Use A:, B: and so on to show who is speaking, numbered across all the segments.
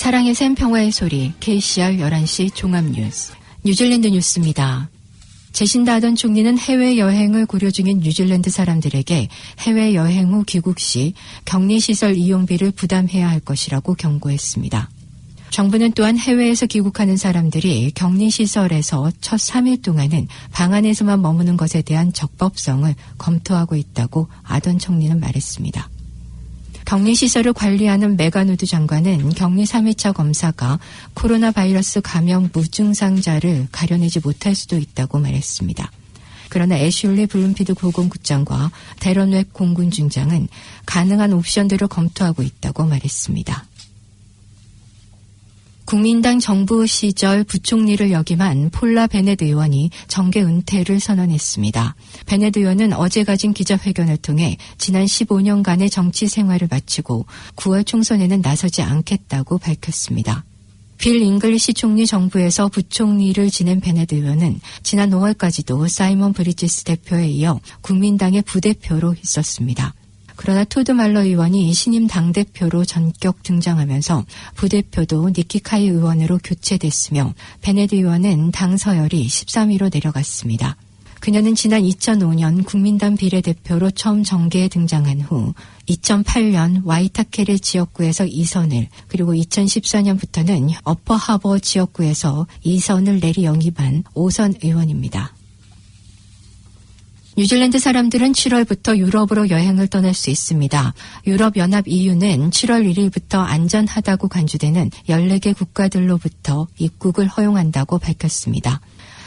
A: 사랑의 샘 평화의 소리 KCR 11시 종합뉴스 뉴질랜드 뉴스입니다. 제신다 아던 총리는 해외여행을 고려 중인 뉴질랜드 사람들에게 해외여행 후 귀국 시 격리시설 이용비를 부담해야 할 것이라고 경고했습니다. 정부는 또한 해외에서 귀국하는 사람들이 격리시설에서 첫 3일 동안은 방 안에서만 머무는 것에 대한 적법성을 검토하고 있다고 아던 총리는 말했습니다. 격리시설을 관리하는 메간 우드 장관은 격리 3일차 검사가 코로나 바이러스 감염 무증상자를 가려내지 못할 수도 있다고 말했습니다. 그러나 애슐리 블룸피드 고공국장과 데런 웹 공군 중장은 가능한 옵션들을 검토하고 있다고 말했습니다. 국민당 정부 시절 부총리를 역임한 폴라 베넷 의원이 정계 은퇴를 선언했습니다. 베넷 의원은 어제 가진 기자회견을 통해 지난 15년간의 정치 생활을 마치고 9월 총선에는 나서지 않겠다고 밝혔습니다. 빌 잉글리시 총리 정부에서 부총리를 지낸 베넷 의원은 지난 5월까지도 사이먼 브리지스 대표에 이어 국민당의 부대표로 있었습니다. 그러나 토드 말러 의원이 신임 당대표로 전격 등장하면서 부대표도 니키 카이 의원으로 교체됐으며 베넷 의원은 당 서열이 13위로 내려갔습니다. 그녀는 지난 2005년 국민당 비례대표로 처음 정계에 등장한 후 2008년 와이타케르 지역구에서 2선을 그리고 2014년부터는 어퍼 하버 지역구에서 2선을 내리 영입한 5선 의원입니다. 뉴질랜드 사람들은 7월부터 유럽으로 여행을 떠날 수 있습니다. 유럽연합 EU는 7월 1일부터 안전하다고 간주되는 14개 국가들로부터 입국을 허용한다고 밝혔습니다.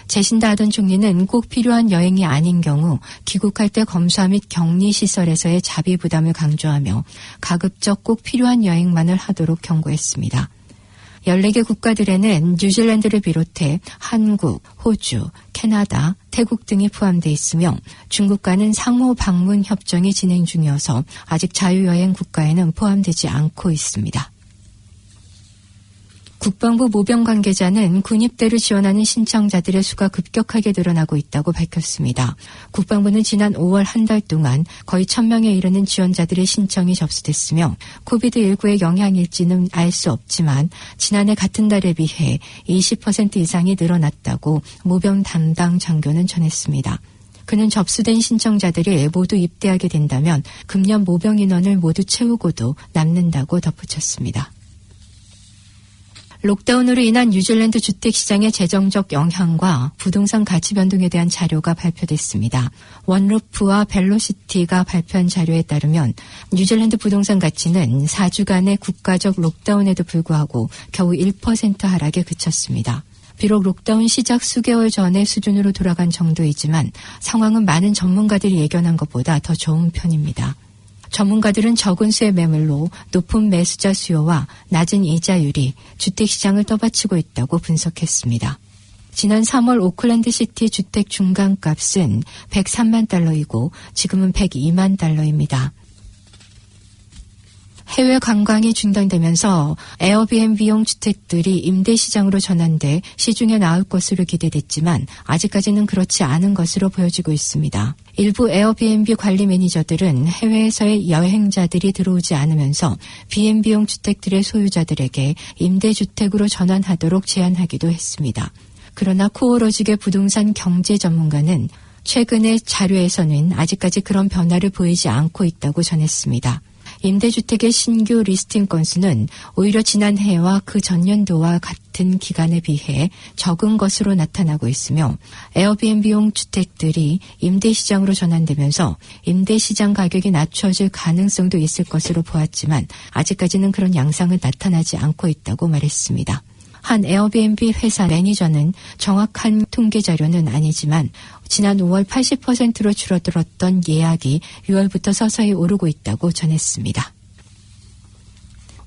A: 제신다 아던 총리는 꼭 필요한 여행이 아닌 경우 귀국할 때 검사 및 격리시설에서의 자비 부담을 강조하며 가급적 꼭 필요한 여행만을 하도록 경고했습니다. 14개 국가들에는 뉴질랜드를 비롯해 한국, 호주, 캐나다, 태국 등이 포함되어 있으며 중국과는 상호 방문 협정이 진행 중이어서 아직 자유여행 국가에는 포함되지 않고 있습니다. 국방부 모병 관계자는 군입대를 지원하는 신청자들의 수가 급격하게 늘어나고 있다고 밝혔습니다. 국방부는 지난 5월 한 달 동안 거의 1,000명에 이르는 지원자들의 신청이 접수됐으며 코비드19의 영향일지는 알 수 없지만 지난해 같은 달에 비해 20% 이상이 늘어났다고 모병 담당 장교는 전했습니다. 그는 접수된 신청자들이 모두 입대하게 된다면 금년 모병 인원을 모두 채우고도 남는다고 덧붙였습니다. 록다운으로 인한 뉴질랜드 주택시장의 재정적 영향과 부동산 가치 변동에 대한 자료가 발표됐습니다. 원루프와 벨로시티가 발표한 자료에 따르면 뉴질랜드 부동산 가치는 4주간의 국가적 록다운에도 불구하고 겨우 1% 하락에 그쳤습니다. 비록 록다운 시작 수개월 전의 수준으로 돌아간 정도이지만 상황은 많은 전문가들이 예견한 것보다 더 좋은 편입니다. 전문가들은 적은 수의 매물로 높은 매수자 수요와 낮은 이자율이 주택시장을 떠받치고 있다고 분석했습니다. 지난 3월 오클랜드 시티 주택 중간값은 103만 달러이고 지금은 102만 달러입니다. 해외 관광이 중단되면서 에어비앤비용 주택들이 임대시장으로 전환돼 시중에 나올 것으로 기대됐지만 아직까지는 그렇지 않은 것으로 보여지고 있습니다. 일부 에어비앤비 관리 매니저들은 해외에서의 여행자들이 들어오지 않으면서 비앤비용 주택들의 소유자들에게 임대주택으로 전환하도록 제안하기도 했습니다. 그러나 코오로직의 부동산 경제 전문가는 최근의 자료에서는 아직까지 그런 변화를 보이지 않고 있다고 전했습니다. 임대주택의 신규 리스팅 건수는 오히려 지난해와 그 전년도와 같은 기간에 비해 적은 것으로 나타나고 있으며 에어비앤비용 주택들이 임대시장으로 전환되면서 임대시장 가격이 낮춰질 가능성도 있을 것으로 보았지만 아직까지는 그런 양상은 나타나지 않고 있다고 말했습니다. 한 에어비앤비 회사 매니저는 정확한 통계 자료는 아니지만 지난 5월 80%로 줄어들었던 예약이 6월부터 서서히 오르고 있다고 전했습니다.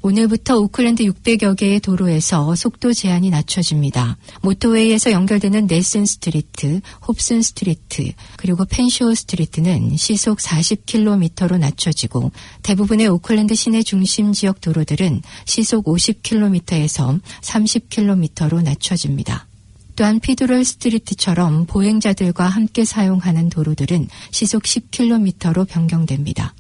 A: 오늘부터 오클랜드 600여 개의 도로에서 속도 제한이 낮춰집니다. 모터웨이에서 연결되는 넬슨 스트리트, 홉슨 스트리트, 그리고 펜쇼 스트리트는 시속 40km로 낮춰지고 대부분의 오클랜드 시내 중심 지역 도로들은 시속 50km에서 30km로 낮춰집니다. 또한 피드롤 스트리트처럼 보행자들과 함께 사용하는 도로들은 시속 10km로 변경됩니다.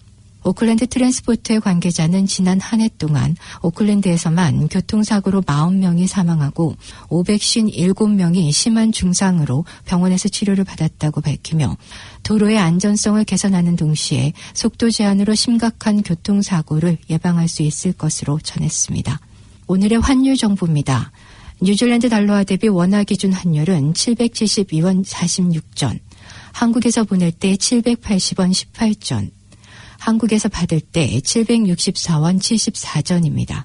A: 오클랜드 트랜스포트의 관계자는 지난 한 해 동안 오클랜드에서만 교통사고로 40명이 사망하고 557명이 심한 중상으로 병원에서 치료를 받았다고 밝히며 도로의 안전성을 개선하는 동시에 속도 제한으로 심각한 교통사고를 예방할 수 있을 것으로 전했습니다. 오늘의 환율 정보입니다. 뉴질랜드 달러화 대비 원화 기준 환율은 772원 46전, 한국에서 보낼 때 780원 18전, 한국에서 받을 때 764원 74전입니다.